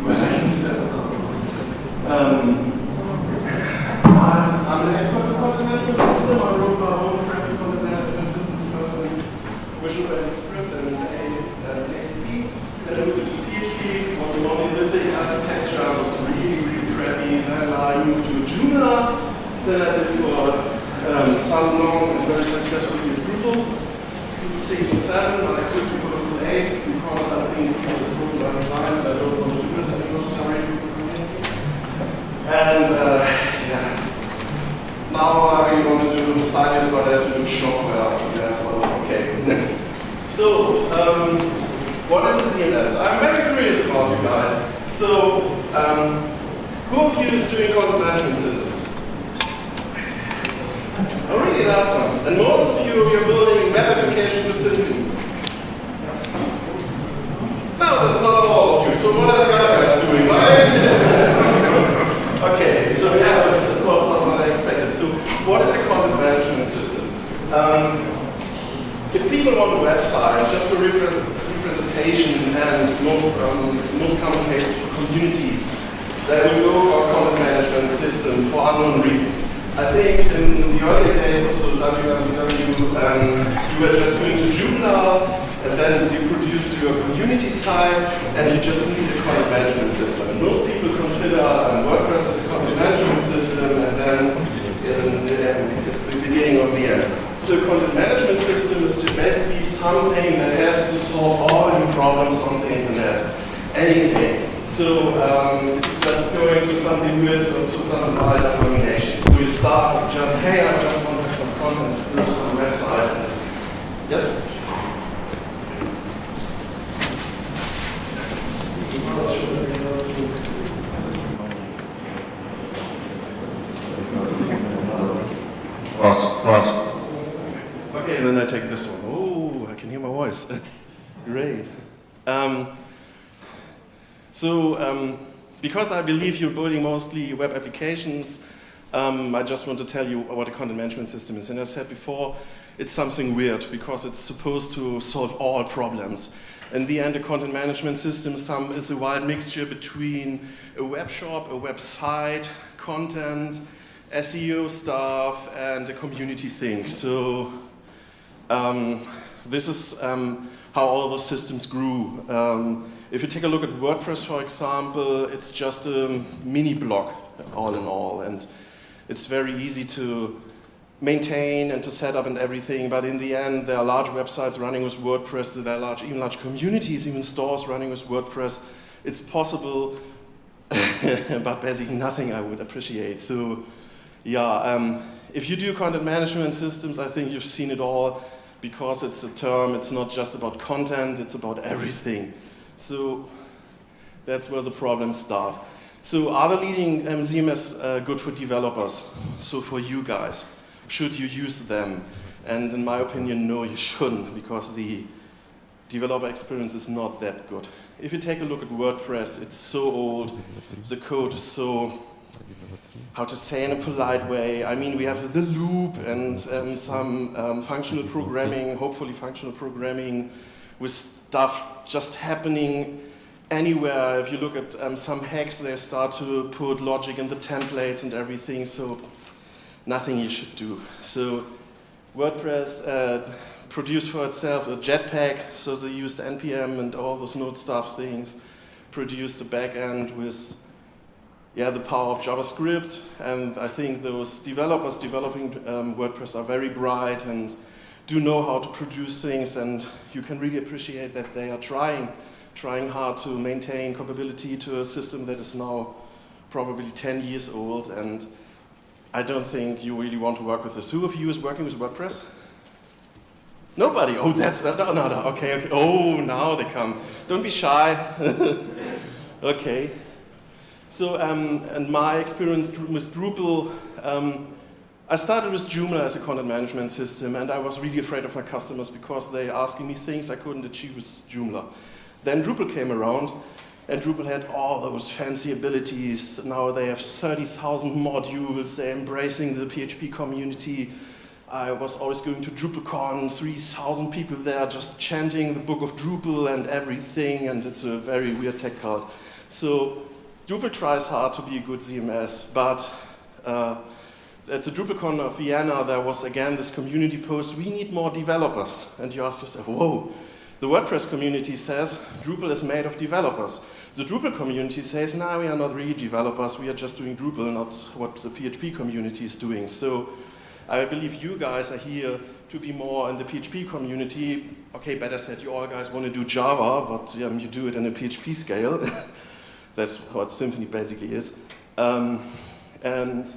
when I can stand up. I'm an expert in content management system. I wrote my own friendly content management system first in Visual Basic Script and in XP. Then I moved to PHP, was a monolithic architecture, was really crappy. Then I moved to Joomla. Then I did for some long and very successful years Drupal. 6 and 7, but I quit to Drupal 8 because I think it was broken by design and I don't want to do this anymore. Sorry. And yeah. Now I really want to do science, but I have to do shopware. Yeah, well, okay. So, what is a CMS? I'm very curious about you guys. So, who of you is doing content management systems? Oh, really? There are some. And most of you are building web applications with Symfony. No, that's not all of you. So, what are the other guys doing, right? Okay, so yeah, that's also what I expected. So, what is a content management system? If people want a website just for representation and most common cases for communities, they will go for a content management system for unknown reasons. I think in the early days of www, you were just going to Joomla, and then you produced your community site, and you just need a content management system. And most people consider WordPress as a content management system, and then it's the beginning of the end. So a content management system is basically something that has to solve all your problems on the internet. Anything. So it's just going to something weird or to some wild combination. So you start with just, hey, I just want to have some content, do some websites. Yes? Okay, then I take this one. Oh, I can hear my voice. Great. Because I believe you're building mostly web applications, I just want to tell you what a content management system is. And as I said before, it's something weird because it's supposed to solve all problems. In the end, a content management system is a wild mixture between a web shop, a website, content, SEO stuff, and a community thing. So this is how all those systems grew. If you take a look at WordPress, for example, it's just a mini blog, all in all, and it's very easy to maintain and to set up and everything, but in the end, there are large websites running with WordPress, there are even large communities, even stores running with WordPress. It's possible, but basically nothing I would appreciate. So, yeah, if you do content management systems, I think you've seen it all, because it's a term, it's not just about content, it's about everything. So that's where the problems start. So are the leading CMS good for developers? So for you guys, should you use them? And in my opinion, no, you shouldn't, because the developer experience is not that good. If you take a look at WordPress, it's so old, the code is so, how to say in a polite way, I mean, we have the loop and some functional programming, hopefully functional programming, with stuff just happening anywhere. If you look at some hacks, they start to put logic in the templates and everything, so nothing you should do. So WordPress produced for itself a Jetpack, so they used NPM and all those node stuff things, produced a backend with the power of JavaScript, and I think those developers developing WordPress are very bright and do know how to produce things, and you can really appreciate that they are trying hard to maintain compatibility to a system that is now probably 10 years old, and I don't think you really want to work with this. Who of you is working with WordPress? Nobody? Oh, that's another. Okay. Oh, now they come. Don't be shy. Okay. So, and my experience with Drupal, I started with Joomla as a content management system, and I was really afraid of my customers because they asking me things I couldn't achieve with Joomla. Then Drupal came around, and Drupal had all those fancy abilities. Now they have 30,000 modules, they're embracing the PHP community. I was always going to DrupalCon, 3,000 people there just chanting the book of Drupal and everything, and it's a very weird tech cult. So Drupal tries hard to be a good CMS, but at the DrupalCon of Vienna, there was again this community post, we need more developers. And you ask yourself, whoa, the WordPress community says Drupal is made of developers. The Drupal community says, no, we are not really developers, we are just doing Drupal, not what the PHP community is doing. So I believe you guys are here to be more in the PHP community. Okay, better said, you all guys want to do Java, but you do it in a PHP scale. That's what Symfony basically is. And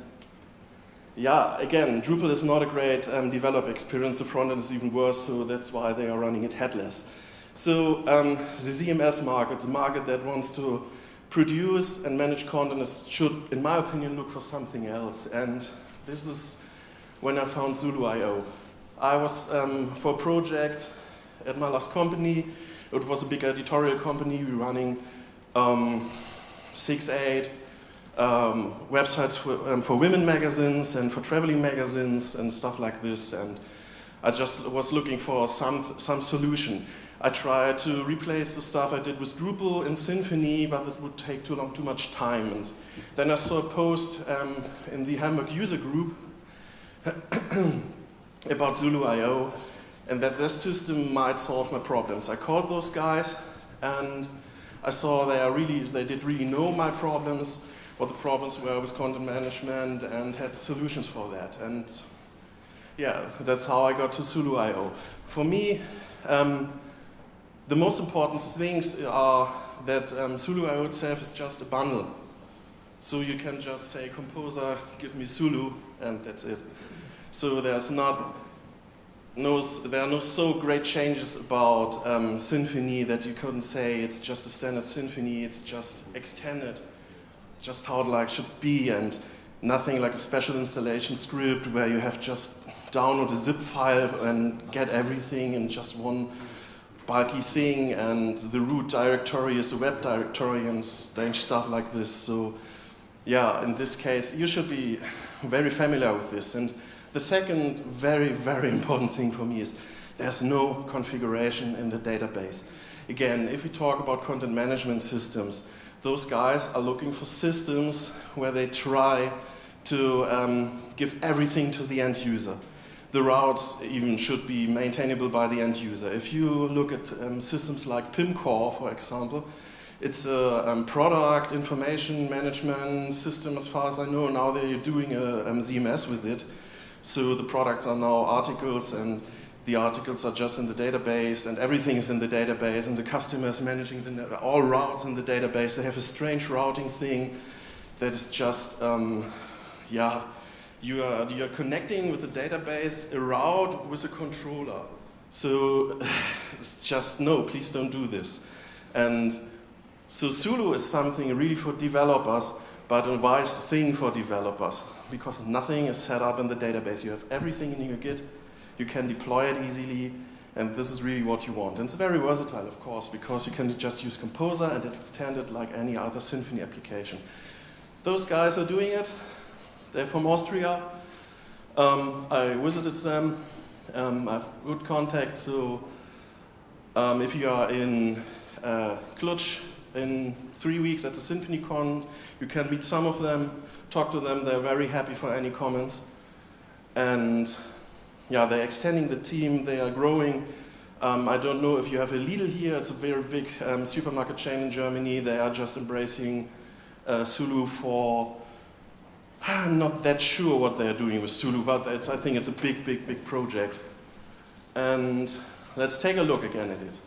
yeah, again, Drupal is not a great developer experience. The front end is even worse, so that's why they are running it headless. So the CMS market, the market that wants to produce and manage content, should, in my opinion, look for something else. And this is when I found Zulu.io. I was for a project at my last company. It was a big editorial company. We were running 6-8 websites for women magazines and for traveling magazines and stuff like this. And I just was looking for some solution. I tried to replace the stuff I did with Drupal and Symfony, but it would take too much time. And then I saw a post in the Hamburg user group about Zulu.io, and that this system might solve my problems. I called those guys, and I saw they did really know my problems, what the problems were with content management, and had solutions for that. And yeah, that's how I got to Zulu.io. For me, the most important things are that Zulu.io itself is just a bundle. So you can just say, composer, give me Zulu, and that's it. So there are no so great changes about Symfony that you couldn't say it's just a standard Symfony, it's just extended, just how it should be, and nothing like a special installation script where you have just download a zip file and get everything in just one bulky thing, and the root directory is a web directory and strange stuff like this. So yeah, in this case, you should be very familiar with this. And the second very, very important thing for me is there's no configuration in the database. Again, if we talk about content management systems, those guys are looking for systems where they try to give everything to the end user. The routes even should be maintainable by the end user. If you look at systems like PIMCore, for example, it's a product information management system as far as I know. Now they're doing a CMS with it. So the products are now articles, and the articles are just in the database, and everything is in the database, and the customer is managing all routes in the database. They have a strange routing thing that is just, you are connecting with the database, a route with a controller. So it's just, no, please don't do this. And so Zulu is something really for developers, but a wise thing for developers, because nothing is set up in the database. You have everything in your Git, you can deploy it easily, and this is really what you want. And it's very versatile, of course, because you can just use Composer and extend it like any other Symfony application. Those guys are doing it. They're from Austria. I visited them. I have good contact, so if you are in Cluj in 3 weeks at the SymfonyCon, you can meet some of them, talk to them. They're very happy for any comments. And yeah, they're extending the team, they are growing. I don't know if you have a Lidl here, it's a very big supermarket chain in Germany. They are just embracing Zulu for, I'm not that sure what they're doing with Zulu, but I think it's a big, big, big project. And let's take a look again at it.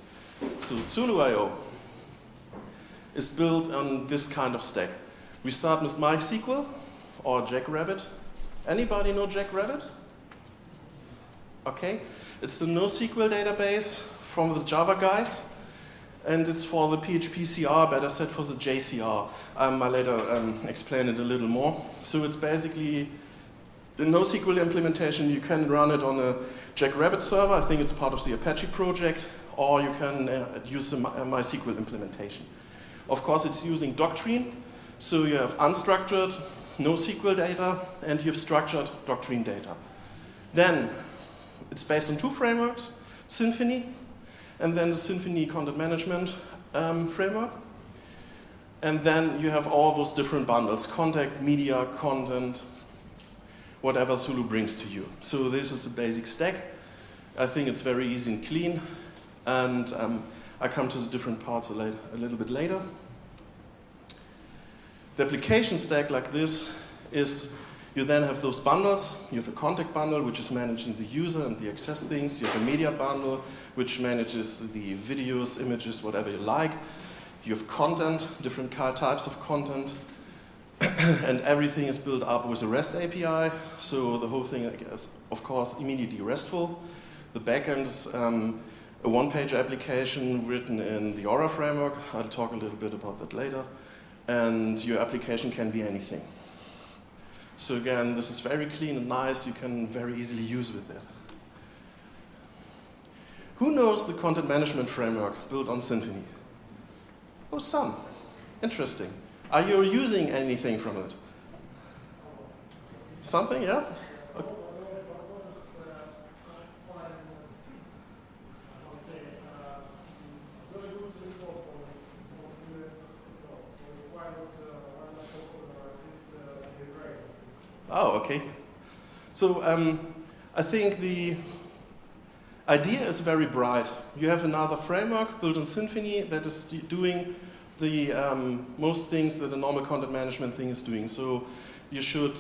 So Zulu.io is built on this kind of stack. We start with MySQL or Jackrabbit. Anybody know Jackrabbit? Okay, it's the NoSQL database from the Java guys, and it's for the PHP CR, better said for the JCR. I later explain it a little more. So it's basically the NoSQL implementation. You can run it on a Jackrabbit server. I think it's part of the Apache project, or you can use the MySQL implementation. Of course, it's using Doctrine, so you have unstructured NoSQL data, and you have structured Doctrine data. Then it's based on two frameworks, Symfony, and then the Symfony content management framework. And then you have all those different bundles, contact, media, content, whatever Zulu brings to you. So this is the basic stack. I think it's very easy and clean. And I come to the different parts a little bit later. The application stack like this is, you then have those bundles. You have a contact bundle, which is managing the user and the access things. You have a media bundle, which manages the videos, images, whatever you like. You have content, different types of content. And everything is built up with a REST API. So the whole thing is, of course, immediately RESTful. The backend is a one-page application written in the Aura framework. I'll talk a little bit about that later. And your application can be anything. So again, this is very clean and nice. You can very easily use with it. Who knows the content management framework built on Symfony? Oh, some. Interesting. Are you using anything from it? Something, yeah? Okay. Oh, okay. So I think the idea is very bright. You have another framework built on Symfony that is doing the most things that a normal content management thing is doing. So you should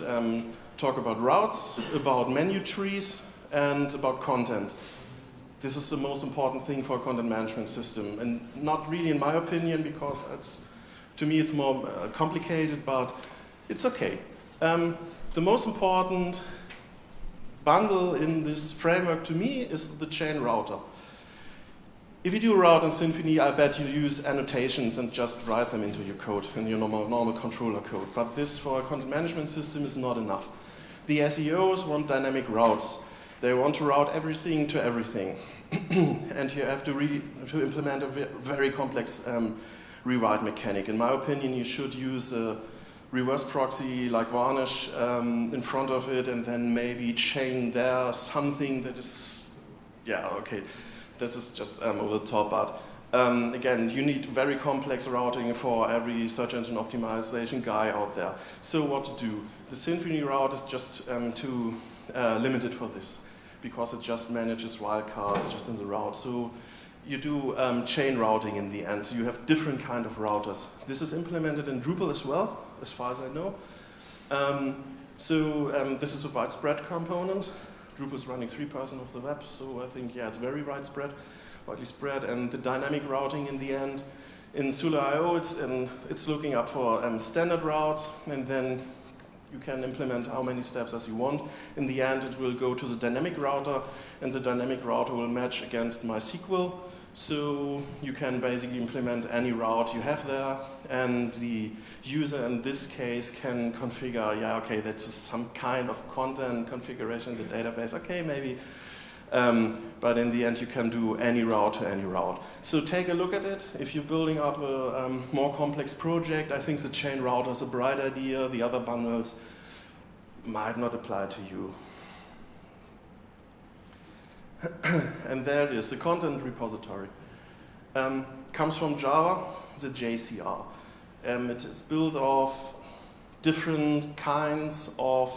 talk about routes, about menu trees, and about content. This is the most important thing for a content management system, and not really in my opinion, because to me it's more complicated, but it's okay. The most important bundle in this framework to me is the chain router. If you do a route in Symfony, I bet you use annotations and just write them into your code, in your normal controller code. But this for a content management system is not enough. The SEOs want dynamic routes. They want to route everything to everything. And you have to implement a very complex rewrite mechanic. In my opinion, you should use a reverse proxy like Varnish in front of it, and then maybe chain there something that is, yeah, okay. This is just over the top, but again, you need very complex routing for every search engine optimization guy out there. So what to do? The Symfony route is just too limited for this, because it just manages wildcards just in the route. So you do chain routing in the end. So you have different kind of routers. This is implemented in Drupal as well, as far as I know. This is a widespread component. Drupal is running 3% of the web, so I think, yeah, it's very widely spread. And the dynamic routing in the end, in Sula.io, it's looking up for standard routes, and then you can implement how many steps as you want. In the end, it will go to the dynamic router, and the dynamic router will match against MySQL. So you can basically implement any route you have there, and the user in this case can configure, yeah, okay, that's some kind of content configuration in the database, okay, maybe. But in the end, you can do any route to any route. So take a look at it. If you're building up a more complex project, I think the chain router is a bright idea. The other bundles might not apply to you. And there it is, the content repository. Comes from Java, the JCR. It is built of different kinds of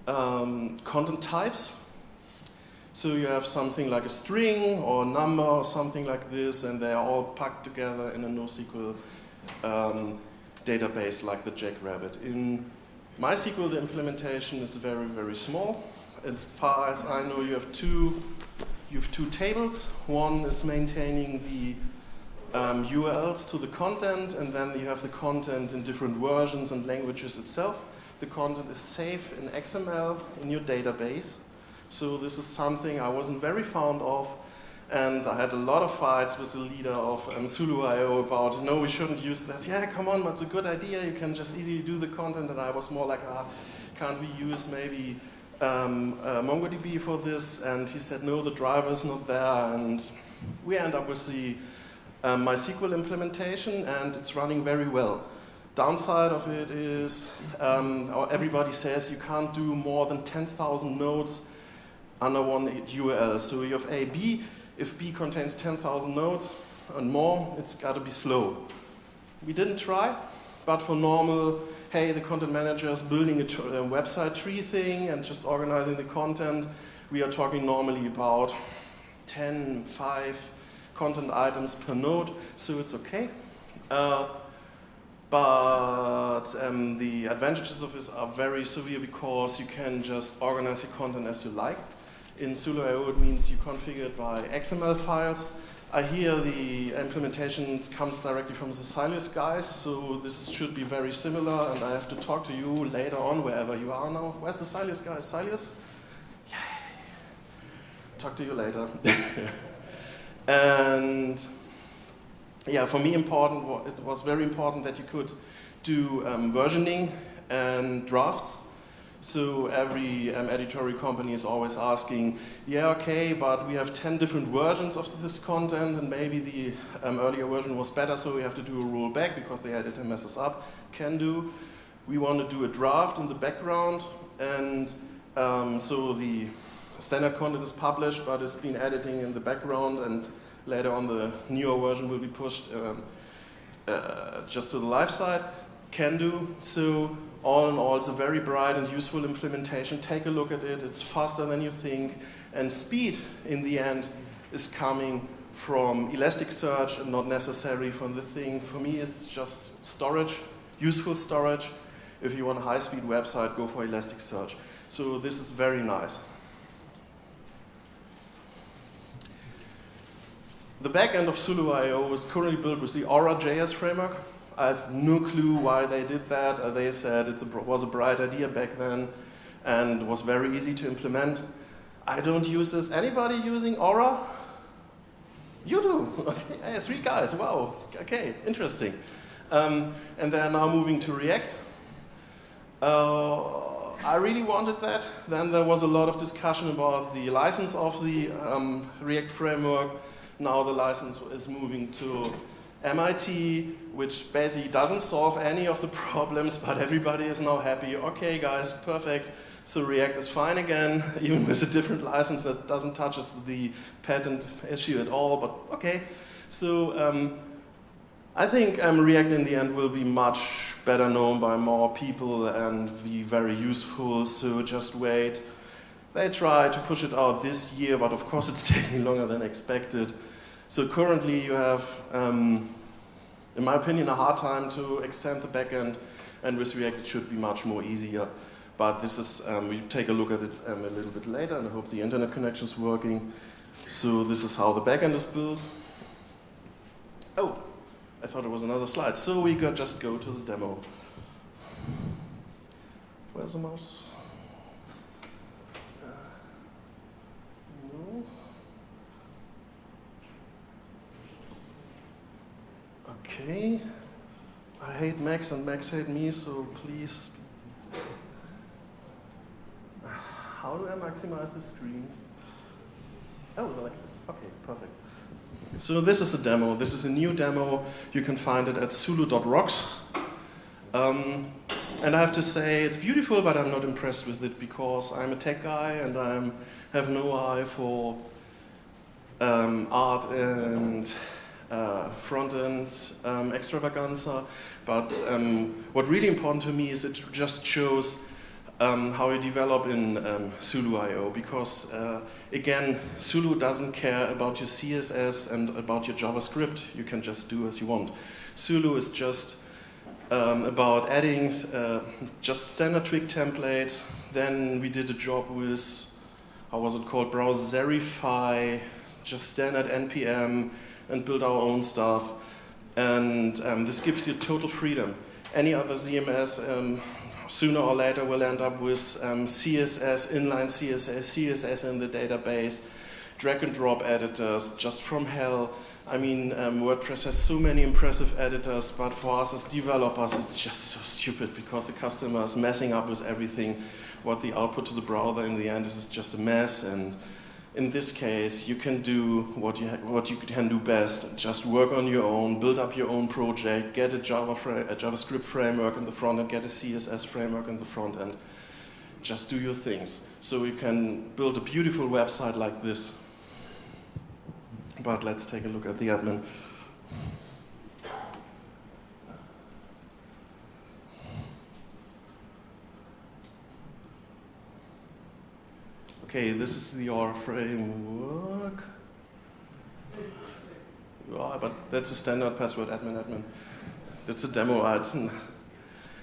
content types. So you have something like a string or a number or something like this, and they are all packed together in a NoSQL database like the Jackrabbit. In MySQL, the implementation is very, very small. As far as I know, you have two tables. One is maintaining the URLs to the content, and then you have the content in different versions and languages itself. The content is safe in XML in your database. So this is something I wasn't very fond of, and I had a lot of fights with the leader of Zulu.io about, no, we shouldn't use that. Yeah, come on, that's a good idea. You can just easily do the content. And I was more like, can't we use maybe MongoDB for this? And he said, no, the driver is not there. And we end up with the MySQL implementation, and it's running very well. Downside of it is everybody says you can't do more than 10,000 nodes under one URL. So you have A, B. If B contains 10,000 nodes and more, it's got to be slow. we didn't try, but for normal, hey, the content manager is building a website tree thing and just organizing the content, we are talking normally about 10, 5 content items per node, so it's okay. But the advantages of this are very severe because you can just organize your content as you like. In Zulu.io it means you configure it by XML files. I hear the implementations comes directly from the Silas guys, so this should be very similar, and I have to talk to you later on, wherever you are now. Where's the Silas guys? Silas? Yay! Talk to you later. And yeah, for me it was very important that you could do versioning and drafts. So every editorial company is always asking, yeah, okay, but we have 10 different versions of this content, and maybe the earlier version was better, so we have to do a rollback because the editor messes up. Can do. We want to do a draft in the background, and so the standard content is published, but it's been editing in the background, and later on the newer version will be pushed just to the live side. Can do. So all in all, it's a very bright and useful implementation. Take a look at it. It's faster than you think. And speed, in the end, is coming from Elasticsearch and not necessarily from the thing. For me, it's just storage, useful storage. If you want a high-speed website, go for Elasticsearch. So this is very nice. The backend of Zulu.io is currently built with the Aura.js framework. I have no clue why they did that. They said it was a bright idea back then and was very easy to implement. I don't use this. Anybody using Aura? You do? Okay. Hey, 3 guys, wow, okay, interesting. And they're now moving to React. I really wanted that. Then there was a lot of discussion about the license of the React framework. Now the license is moving to MIT, which basically doesn't solve any of the problems, but everybody is now happy. Okay, guys, perfect. So React is fine again, even with a different license that doesn't touch the patent issue at all, but okay. So I think React in the end will be much better known by more people and be very useful, so just wait. They try to push it out this year, but of course it's taking longer than expected. So currently you have, in my opinion, a hard time to extend the backend, and with React it should be much more easier. But this is, we take a look at it a little bit later, and I hope the internet connection is working. So this is how the backend is built. Oh, I thought it was another slide. So we could just go to the demo. Where's the mouse? No. Okay. I hate Max and Max hate me, so please. How do I maximize the screen? Oh, like this. Okay, perfect. So this is a demo. This is a new demo. You can find it at zulu.rocks. And I have to say, it's beautiful, but I'm not impressed with it because I'm a tech guy and I have no eye for art and front-end extravaganza. But what really important to me is it just shows how you develop in Zulu.io, because again, Zulu doesn't care about your CSS and about your JavaScript. You can just do as you want. Zulu is just about adding just standard twig templates. Then we did a job with, how was it called, Browserify, just standard NPM, and build our own stuff. And this gives you total freedom. Any other CMS sooner or later will end up with CSS, inline CSS, CSS in the database, drag and drop editors, just from hell. I mean, WordPress has so many impressive editors, but for us as developers, it's just so stupid because the customer is messing up with everything. What the output to the browser in the end is just a mess. And in this case, you can do what you can do best. Just work on your own, build up your own project, get a JavaScript framework in the front end, get a CSS framework in the front end. Just do your things. So you can build a beautiful website like this. But let's take a look at the admin. Okay, this is the OR framework. Yeah, but that's a standard password, admin. That's a demo item.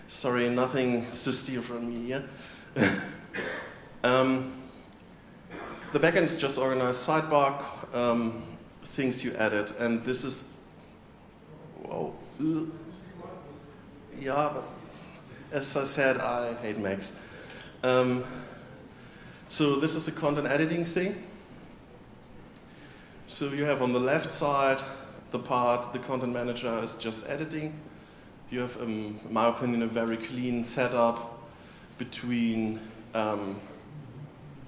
Sorry, nothing to steal from me here. The backend is just organized sidebar, things you added, and this is, whoa. Yeah, but as I said, I hate Macs. So this is the content editing thing. So you have on the left side the part the content manager is just editing. You have, in my opinion, a very clean setup between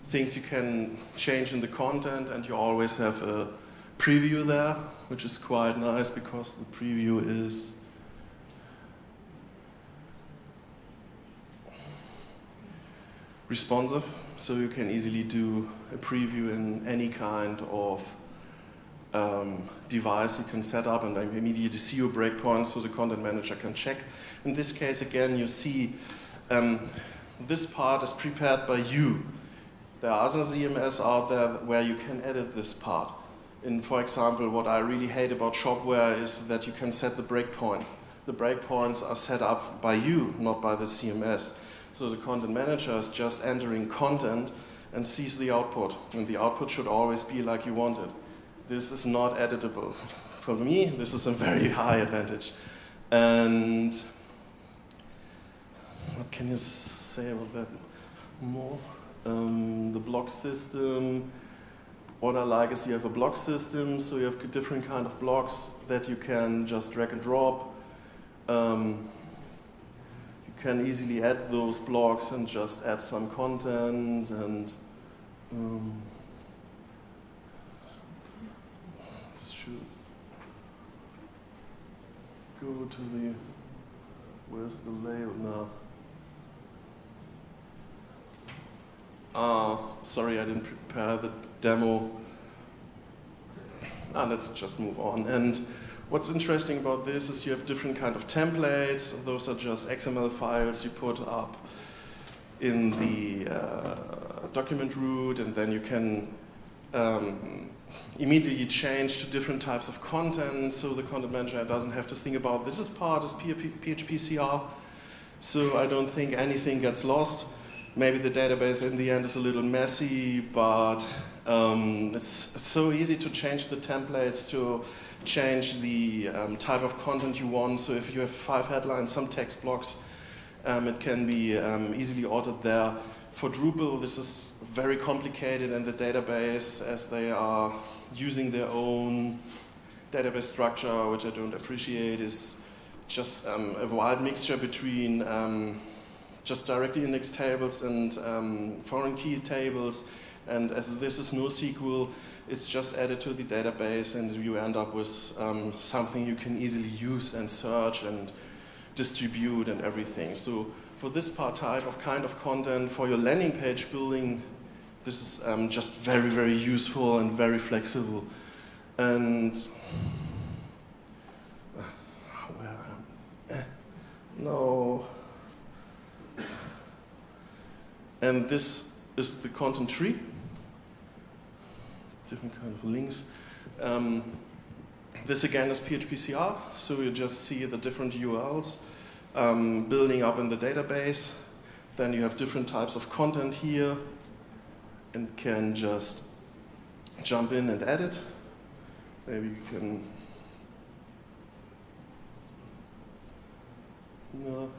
things you can change in the content, and you always have a preview there, which is quite nice because the preview is responsive, so you can easily do a preview in any kind of device you can set up, and then immediately see your breakpoints so the content manager can check. In this case, again, you see this part is prepared by you. There are other CMS out there where you can edit this part. And for example, what I really hate about Shopware is that you can set the breakpoints. The breakpoints are set up by you, not by the CMS. So the content manager is just entering content and sees the output. And the output should always be like you want it. This is not editable. For me, this is a very high advantage. And what can you say about that more? The block system. What I like is you have a block system, so you have different kind of blocks that you can just drag and drop. You can easily add those blocks and just add some content, and this should go to the, where's the layout now? Sorry, I didn't prepare the demo. Let's just move on. And what's interesting about this is you have different kind of templates. Those are just XML files you put up in the document root, and then you can immediately change to different types of content, so the content manager doesn't have to think about this part is PHP-CR, so I don't think anything gets lost. Maybe the database in the end is a little messy, but it's so easy to change the templates, to change the type of content you want. So if you have 5 headlines, some text blocks, it can be easily altered there. For Drupal, this is very complicated in the database, as they are using their own database structure, which I don't appreciate. Is just a wild mixture between just directly indexed tables and foreign key tables, and as this is NoSQL, it's just added to the database, and you end up with something you can easily use and search and distribute and everything. So for this type of kind of content, for your landing page building, this is just very, very useful and very flexible. And no. And this is the content tree. Different kind of links. This again is PHP-CR, so you just see the different URLs building up in the database. Then you have different types of content here, and can just jump in and edit. Maybe you can. No.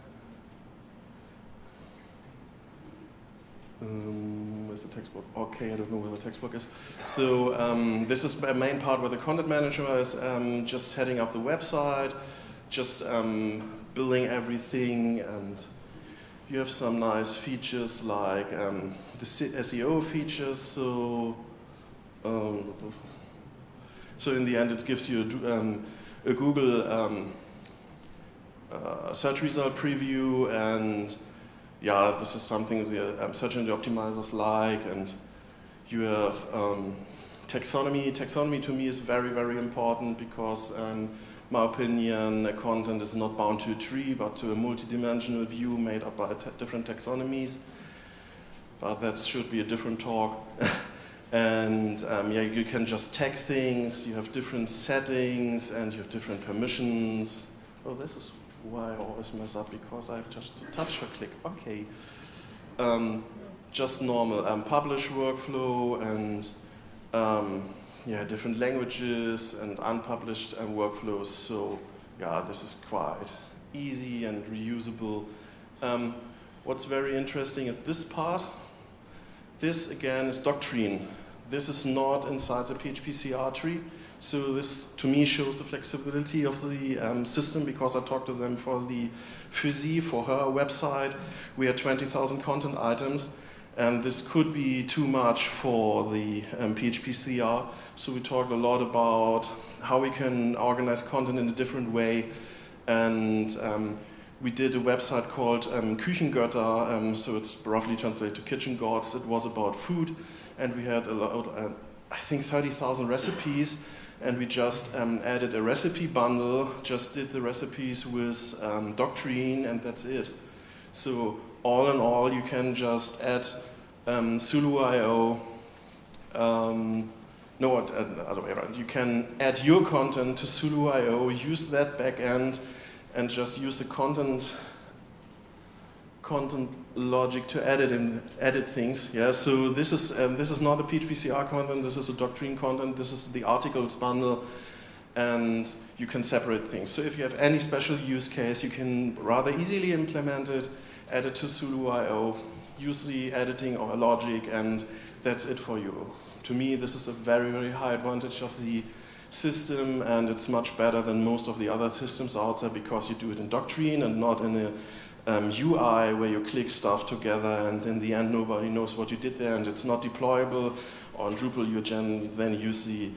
Where's the text block? Okay, I don't know where the text block is. So this is a main part where the content manager is just setting up the website, just building everything, and you have some nice features like the SEO features. So in the end, it gives you a Google search result preview, and yeah, this is something the search engine optimizers like, and you have taxonomy. Taxonomy to me is very, very important because, in my opinion, content is not bound to a tree, but to a multi-dimensional view made up by different taxonomies. but that should be a different talk. And yeah, you can just tag things, you have different settings, and you have different permissions. Oh, this is why I always mess up, because I have just a touch or click. Okay. Just normal publish workflow, and yeah, different languages and unpublished workflows. So yeah, this is quite easy and reusable. What's very interesting is this part. This again is doctrine. This is not inside the PHP-CR tree. So this, to me, shows the flexibility of the system, because I talked to them for the Fusi, for her website. We had 20,000 content items, and this could be too much for the PHP-CR. So we talked a lot about how we can organize content in a different way. And we did a website called Küchengötter, so it's roughly translated to kitchen gods. It was about food, and we had a lot, I think 30,000 recipes, and we just added a recipe bundle, just did the recipes with Doctrine, and that's it. So all in all, you can just add Zulu.io, no, other way around. You can add your content to Zulu.io, use that backend, and just use the content logic to edit things. Yeah. So this is not a PHP-CR content. This is a Doctrine content. This is the articles bundle, and you can separate things. So if you have any special use case, you can rather easily implement it, add it to Zulu.io, use the editing or logic, and that's it for you. To me, this is a very, very high advantage of the system, and it's much better than most of the other systems out there, because you do it in Doctrine and not in a UI where you click stuff together, and in the end nobody knows what you did there, and it's not deployable. On Drupal you then use the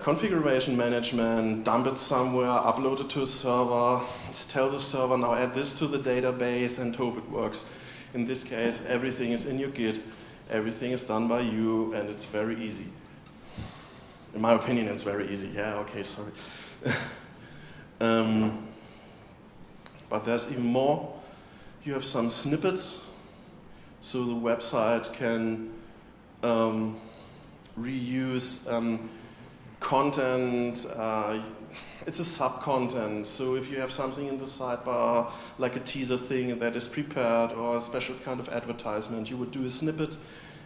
configuration management, dump it somewhere, upload it to a server, tell the server now add this to the database, and hope it works. In this case, everything is in your Git, everything is done by you, and it's very easy. In my opinion, it's very easy. Yeah, okay, sorry. But there's even more. You have some snippets. So the website can reuse content. It's a sub-content. So if you have something in the sidebar, like a teaser thing that is prepared, or a special kind of advertisement, you would do a snippet.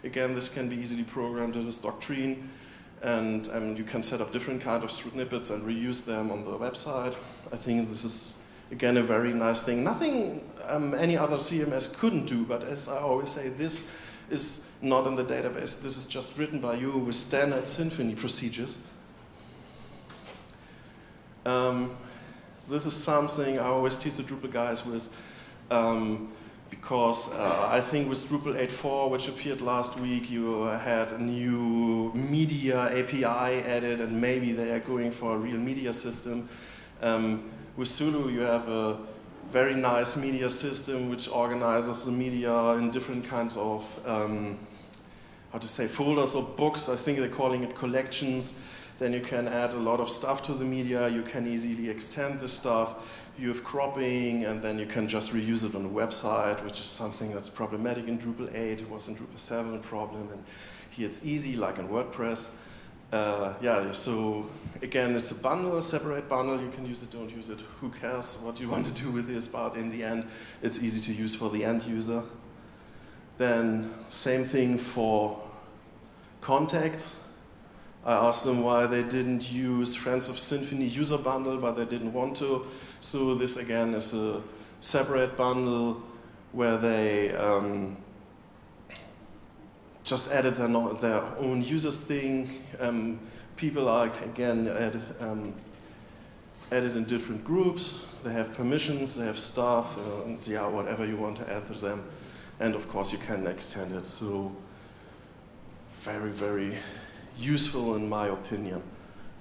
Again, this can be easily programmed with Doctrine. And you can set up different kind of snippets and reuse them on the website. I think this is, again, a very nice thing. Nothing any other CMS couldn't do, but as I always say, this is not in the database. This is just written by you with standard Symfony procedures. This is something I always tease the Drupal guys with, because I think with Drupal 8.4, which appeared last week, you had a new media API added, and maybe they are going for a real media system. With Zulu, you have a very nice media system which organizes the media in different kinds of, folders or books. I think they're calling it collections. Then you can add a lot of stuff to the media. You can easily extend the stuff. You have cropping, and then you can just reuse it on the website, which is something that's problematic in Drupal 8. It was in Drupal 7 a problem, and here it's easy, like in WordPress. Yeah, so again, it's a bundle, a separate bundle. You can use it, don't use it. Who cares what you want to do with this? But in the end, it's easy to use for the end user. Then same thing for contacts. I asked them why they didn't use Friends of Symfony user bundle, but they didn't want to. So this again is a separate bundle where they just added their own users thing. People are again added in different groups. They have permissions, they have stuff, and yeah, whatever you want to add to them. And of course you can extend it. So very, very useful in my opinion.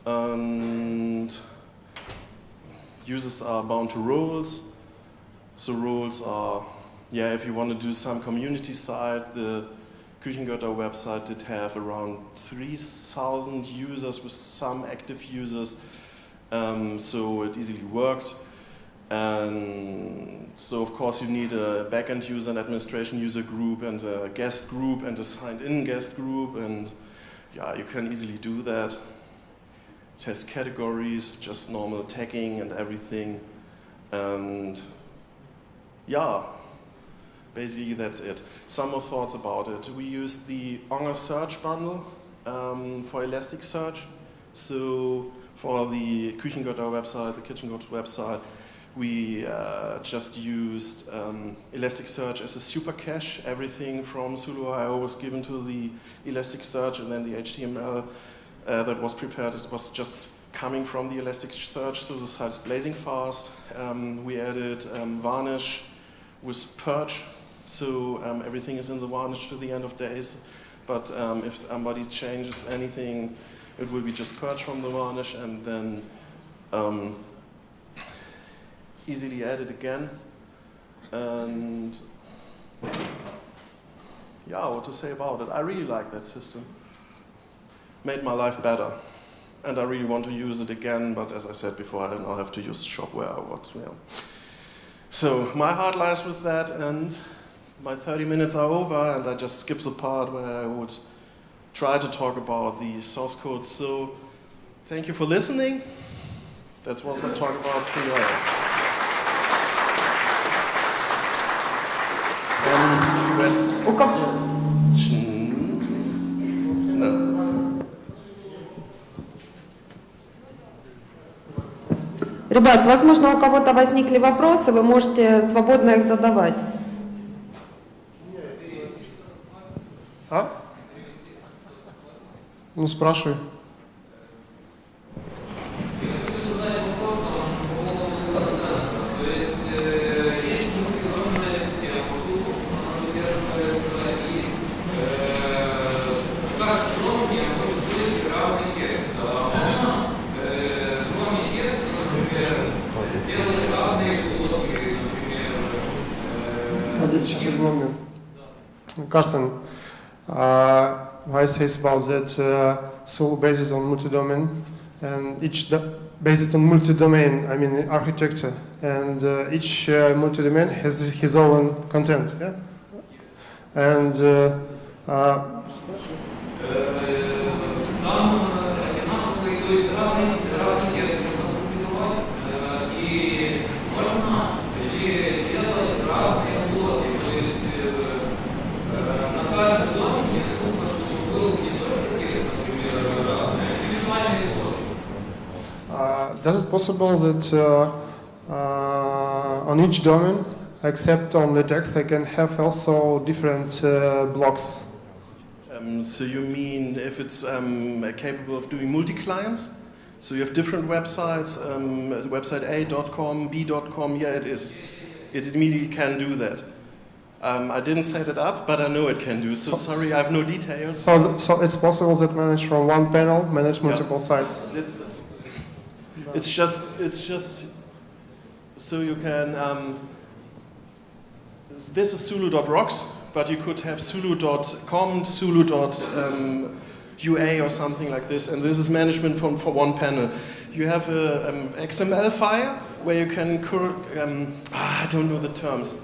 And users are bound to roles. So roles are, yeah, if you want to do some community site, the Küchengötter website did have around 3,000 users with some active users, so it easily worked. And so of course you need a backend user, an administration user group, and a guest group, and a signed-in guest group, and yeah, you can easily do that. It has categories, just normal tagging and everything, and yeah, basically that's it. Some more thoughts about it. We use the Onger search bundle for Elasticsearch. So for the Küchengötter website, the Kitchen Goat website, we just used Elasticsearch as a super cache. Everything from Zulu.io was given to the Elasticsearch, and then the HTML that was prepared was just coming from the Elasticsearch, so the site is blazing fast. We added varnish with purge, so everything is in the varnish to the end of days. But if somebody changes anything, it will be just purge from the varnish, and then easily added again. And yeah, what to say about it? I really like that system. Made my life better. And I really want to use it again, but as I said before, I now have to use Shopware or what. Yeah. So my heart lies with that, and my 30 minutes are over, and I just skip the part where I would try to talk about the source code. So thank you for listening. That's what I talk about. See you later. No. Ребят, возможно, у кого-то возникли вопросы, вы можете свободно их задавать. А? Ну, спрашивай. Сейчас один момент. Karsten, why says about that Solo based on multi-domain, and each based on multi-domain, I mean architecture, and each multi-domain has his own content, yeah? And does it possible that on each domain, except on the text, I can have also different blocks? So you mean if it's capable of doing multi-clients? So you have different websites, website A.com, B.com, yeah it is. It immediately can do that. I didn't set it up, but I know it can do. So sorry, I have no details. So it's possible that manage from one panel, manage multiple sites? It's just so you can, this is Zulu.rocks, but you could have Zulu.com, Zulu.ua or something like this, and this is management for one panel. You have a XML file where you can, I don't know the terms.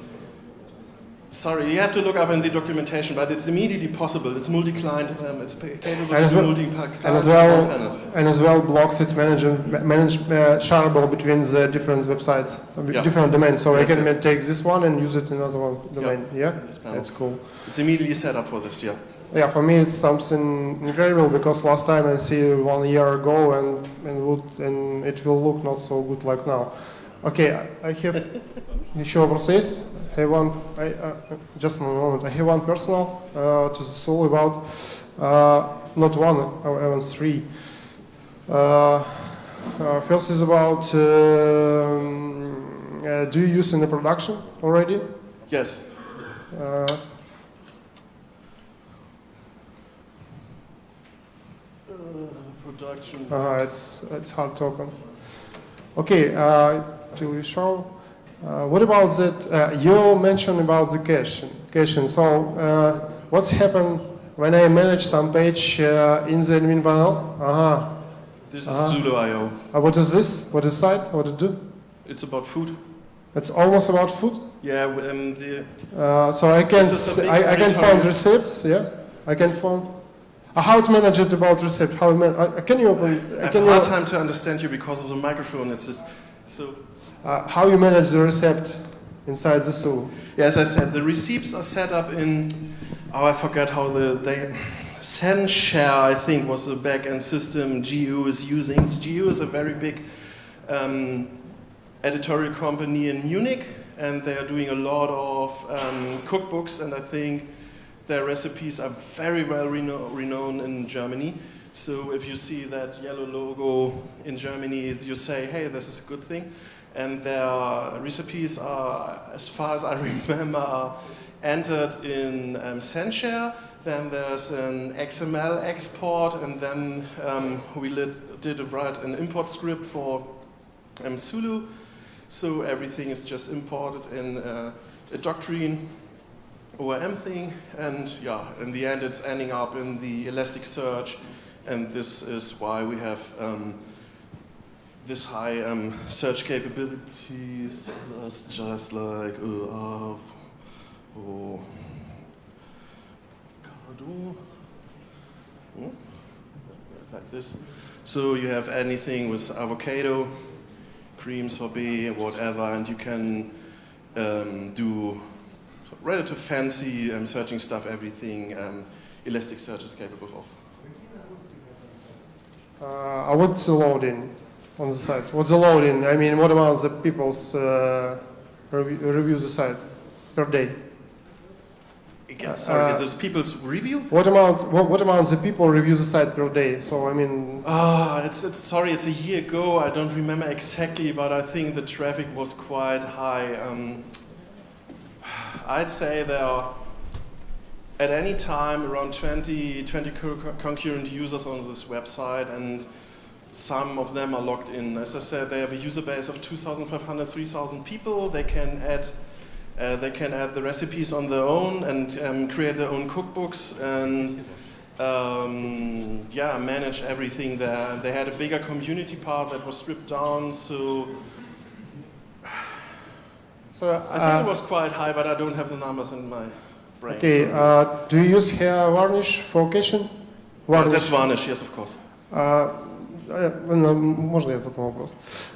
Sorry, you have to look up in the documentation, but it's immediately possible. It's multi-client, it's capable to do multi-client panel. And as well, blocks it shareable between the different websites, different domains. So yes, I can take this one and use it in another one domain. Yeah, that's cool. It's immediately set up for this. Yeah. Yeah, for me it's something incredible, because last time I see 1 year ago and it will look not so good like now. Okay, I have еще вопросы есть? Just a moment. I have one personal to the soul about not one, even three. First is about do you use in the production already? Yes. Production. It's hard to open. Okay, till you show. What about that? You mentioned about the caching. So, what's happened when I manage some page in the admin panel? This is Zulu.io. What is this? What is site? What it do? It's about food. It's almost about food. Yeah, So I can This is a big I can editorial. find recepts. Yeah, I can find. How to manage it about recept? How can you open? I have Can a you hard time to understand you because of the microphone. It's just so. how you manage the recept inside the tool? Yeah, as I said, the receipts are set up in. Oh, I forgot how they. Senshare, I think, was the back-end system GU is using. GU is a very big editorial company in Munich, and they are doing a lot of cookbooks, and I think their recipes are very well renowned in Germany. So if you see that yellow logo in Germany, you say, hey, this is a good thing. And their recipes are, as far as I remember, are entered in Senshare. Then there's an XML export, and then we did write an import script for Zulu. So everything is just imported in a Doctrine ORM thing, and yeah, in the end it's ending up in the Elasticsearch, and this is why we have this high search capabilities. It's just like like this. So you have anything with avocado, cream sorbet, whatever, and you can do relative fancy searching stuff, everything Elasticsearch is capable of. What's the loading on the site? What's the loading? I mean, what about the people's review the site per day? Again, sorry, those people's review? What amount the people review the site per day? So I mean, sorry, it's a year ago. I don't remember exactly, but I think the traffic was quite high. I'd say there are at any time around 20 concurrent users on this website, and some of them are logged in. As I said, they have a user base of 2,500, 3,000 people. They can add the recipes on their own and create their own cookbooks and manage everything there. They had a bigger community part that was stripped down, so I think it was quite high, but I don't have the numbers in my brain. Okay, do you use here varnish for caching? That's varnish, yes, of course. Можно я задам вопрос?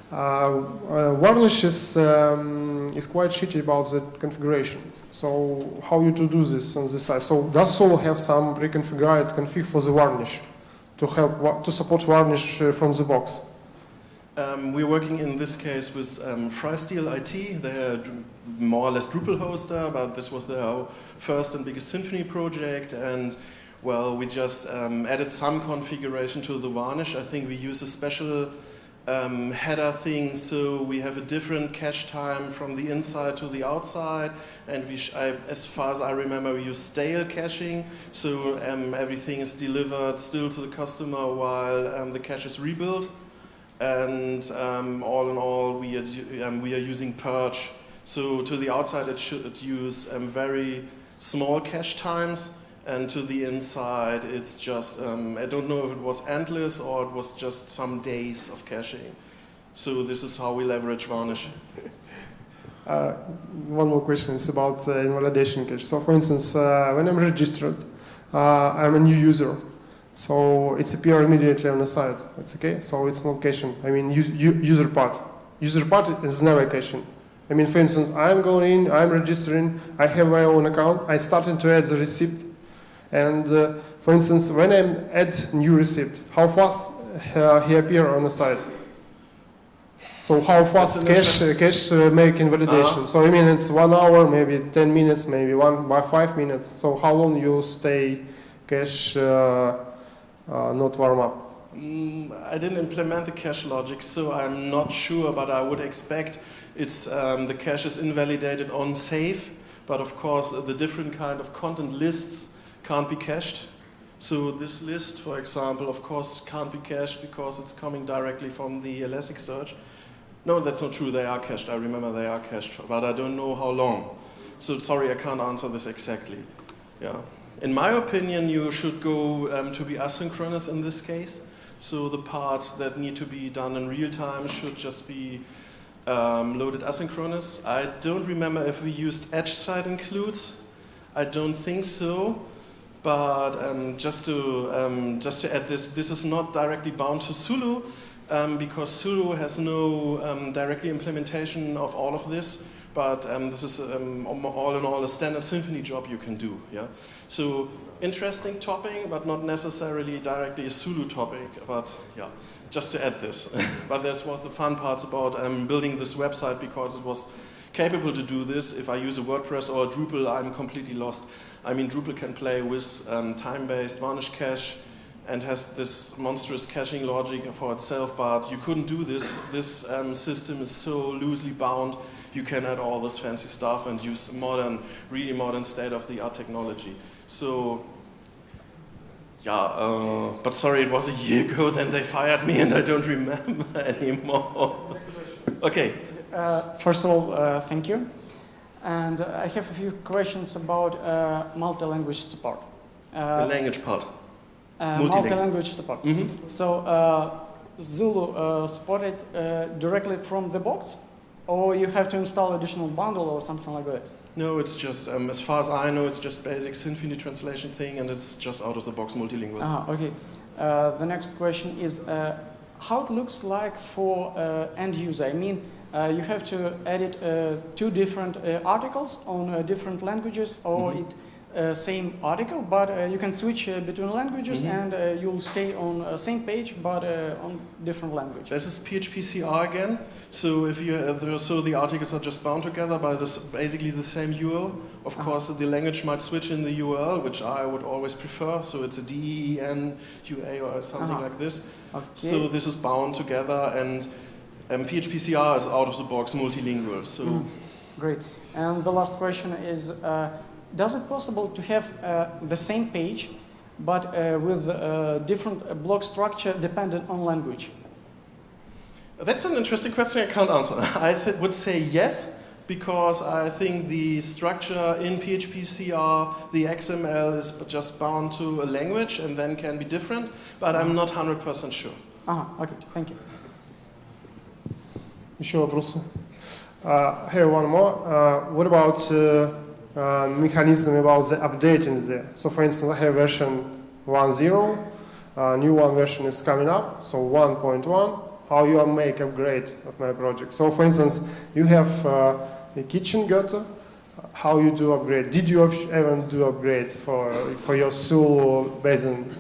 Varnish is quite shitty about the configuration. So how you to do this on this side? So does Solo have some pre-configured config for the varnish to help to support varnish from the box? We're working in this case with Freestyle IT. They're more or less Drupal hoster, but this was their first and biggest Symfony project, and well, we just added some configuration to the varnish. I think we use a special header thing, so we have a different cache time from the inside to the outside, and as far as I remember, we use stale caching, so everything is delivered still to the customer while the cache is rebuilt. And all in all, we are using purge. So to the outside, it should use very small cache times, and to the inside, it's just I don't know if it was endless or it was just some days of caching. So this is how we leverage varnish. One more question is about invalidation cache. So for instance, when I'm registered, I'm a new user. So it's appear immediately on the site. It's okay. So it's not caching. I mean, user part. User part is never caching. I mean, for instance, I'm going in, I'm registering, I have my own account, I started to add the receipt, and for instance, when I add new receipt, how fast he appear on the site? So how fast cache make invalidation? So I mean, it's 1 hour, maybe 10 minutes, maybe 5 minutes. So how long you stay cache not warm up? I didn't implement the cache logic, so I'm not sure, but I would expect it's the cache is invalidated on save, but of course the different kind of content lists can't be cached. So this list, for example, of course can't be cached because it's coming directly from the Elasticsearch. No, that's not true, they are cached. I remember they are cached, but I don't know how long. So sorry, I can't answer this exactly. Yeah. In my opinion, you should go to be asynchronous in this case. So the parts that need to be done in real time should just be loaded asynchronous. I don't remember if we used edge side includes. I don't think so. But just to add this is not directly bound to Zulu because Zulu has no directly implementation of all of this. But this is all in all a standard Symfony job you can do. Yeah. So interesting topic, but not necessarily directly a Zulu topic. But yeah, just to add this. But that was the fun parts about building this website because it was capable to do this. If I use a WordPress or a Drupal, I'm completely lost. I mean, Drupal can play with time-based varnish cache and has this monstrous caching logic for itself, but you couldn't do this. This system is so loosely bound, you can add all this fancy stuff and use modern, really modern state-of-the-art technology. So, yeah, but sorry, it was a year ago, then they fired me and I don't remember anymore. Next question. Okay. First of all, thank you. And I have a few questions about multi-language support. The language part. Multi-language support. Mm-hmm. So Zulu supported directly from the box, or you have to install additional bundle or something like that? No, it's just, as far as I know, it's just basic Symfony translation thing, and it's just out of the box multilingual. Okay. The next question is how it looks like for end user. I mean, you have to edit two different articles on different languages, or same article, but you can switch between languages and you'll stay on same page, but on different language. This is PHP-CR again. So if you so the articles are just bound together by this basically the same URL. Of course, the language might switch in the URL, which I would always prefer. So it's a DEN UA or something like this. Okay. So this is bound together, and PHP-CR is out of the box multilingual. So great. And the last question is, does it possible to have the same page, but with different block structure dependent on language? That's an interesting question I can't answer. I would say yes, because I think the structure in PHP-CR, the XML is just bound to a language and then can be different, but I'm not 100% sure. Okay, thank you. Еще вопросы? I have one more. What about mechanism about the updating there? So for instance, I have version 1.0, new one version is coming up, so 1.1. How you make upgrade of my project? So for instance, you have a kitchen gutter. How you do upgrade? Did you even do upgrade for your Zulu basin?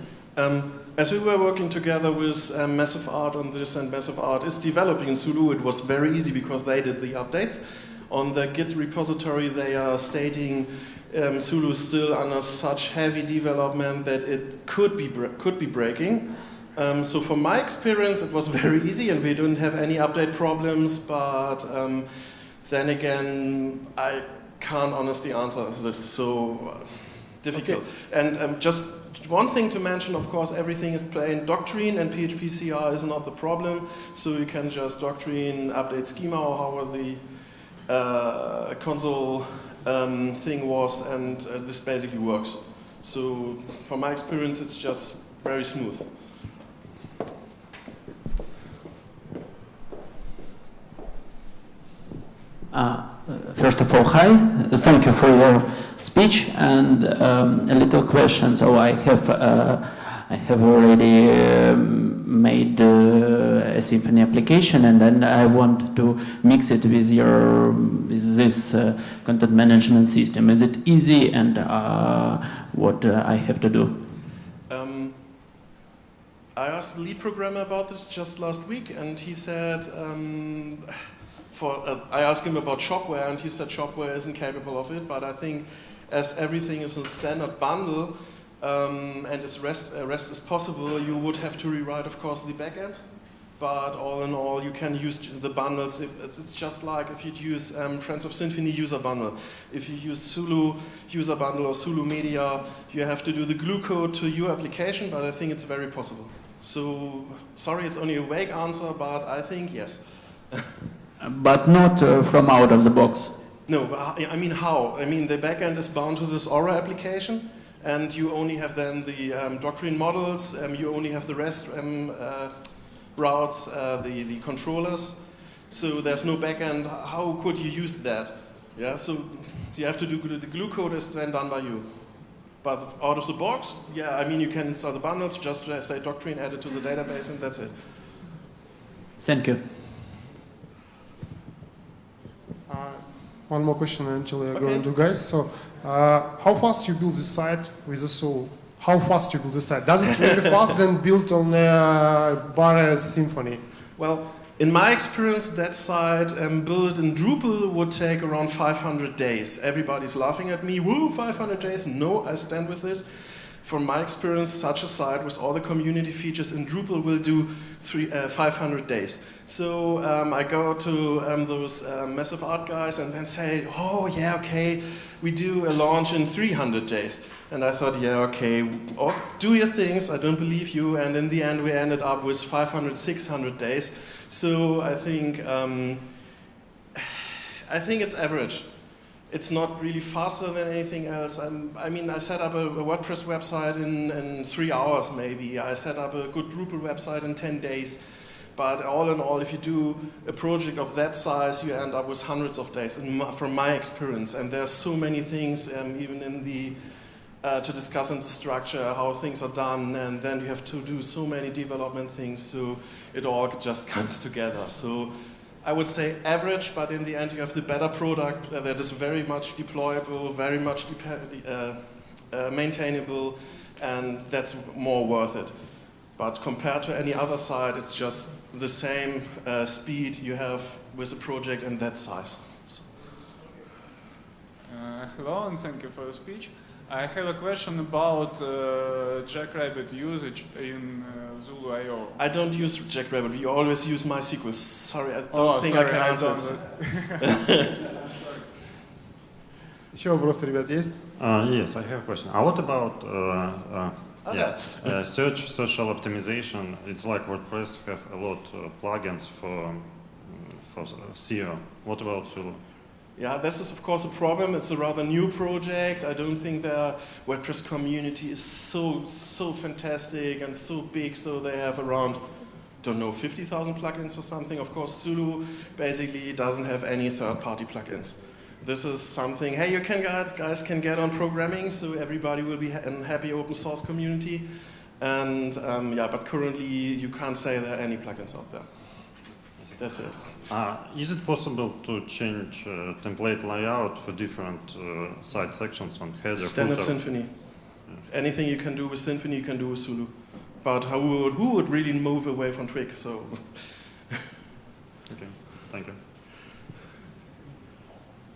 As we were working together with Massive Art on this, and Massive Art is developing in Zulu, it was very easy because they did the updates. On the Git repository, they are stating Zulu is still under such heavy development that it could be breaking. So from my experience, it was very easy, and we didn't have any update problems. But then again, I can't honestly answer this. So difficult. Okay. And just one thing to mention, of course, everything is plain Doctrine, and PHP-CR is not the problem. So you can just Doctrine update schema or however the console thing was, and this basically works. So from my experience, it's just very smooth. First of all, hi. Thank you for your speech, and a little question. So I have already made a Symfony application, and then I want to mix it with this content management system. Is it easy, and what I have to do? I asked the lead programmer about this just last week, and he said. I asked him about Shopware, and he said Shopware isn't capable of it, but I think as everything is a standard bundle and as rest is possible, you would have to rewrite, of course, the backend. But all in all, you can use the bundles. It's just like if you'd use Friends of Symfony user bundle. If you use Zulu user bundle or Zulu media, you have to do the glue code to your application, but I think it's very possible. So, sorry, it's only a vague answer, but I think yes. But not from out of the box. No, I mean how? I mean the backend is bound to this Aura application, and you only have then the Doctrine models, you only have the REST routes, the controllers. So there's no backend. How could you use that? Yeah, so you have to do the glue code is then done by you. But out of the box, yeah, I mean, you can install the bundles, just say doctrine, add it to the database, and that's it. Thank you. One more question actually I'm Okay. going to guys. So how fast you build the site with the Soul? How fast you build the site? Does it really fast than built on Bar Symfony? Well, in my experience, that site built in Drupal would take around 500 days. Everybody's laughing at me, woo, 500 days. No, I stand with this. From my experience, such a site with all the community features in Drupal will do 500 days. So I go to those massive art guys and then say, oh yeah, okay, we do a launch in 300 days. And I thought, yeah, okay, do your things, I don't believe you. And in the end, we ended up with 500, 600 days. So I think it's average. It's not really faster than anything else. I mean, I set up a WordPress website in 3 hours maybe. I set up a good Drupal website in 10 days. But all in all, if you do a project of that size, you end up with hundreds of days, from my experience. And there's so many things, even in the to discuss in the structure, how things are done, and then you have to do so many development things, so it all just comes together. So I would say average, but in the end you have the better product that is very much deployable, very much maintainable, and that's more worth it. But compared to any other site, it's just the same speed you have with a project in that size. So. Hello, and thank you for the speech. I have a question about Jackrabbit usage in Zulu.io. I don't use Jackrabbit, we always use MySQL. Sorry, I don't think I can answer it. Еще вопросы, ребят, есть? Yes, I have a question. What about search social optimization? It's like WordPress have a lot of plugins for SEO. What about Zulu? Yeah, this is of course a problem. It's a rather new project. I don't think the WordPress community is so fantastic and so big, so they have around, don't know, 50,000 plugins or something. Of course, Zulu basically doesn't have any third-party plugins. This is something, hey, you guys can get on programming, so everybody will be in a happy open source community. And yeah, but currently you can't say there are any plugins out there. That's it. Is it possible to change template layout for different site sections on header? Standard footer? Symfony. Anything you can do with Symfony, you can do with Zulu. But who would really move away from Twig? So. Okay, thank you.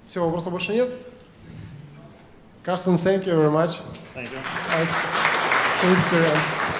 Все, вопросов больше нет? Karsten, thank you very much. Thank you. Nice experience.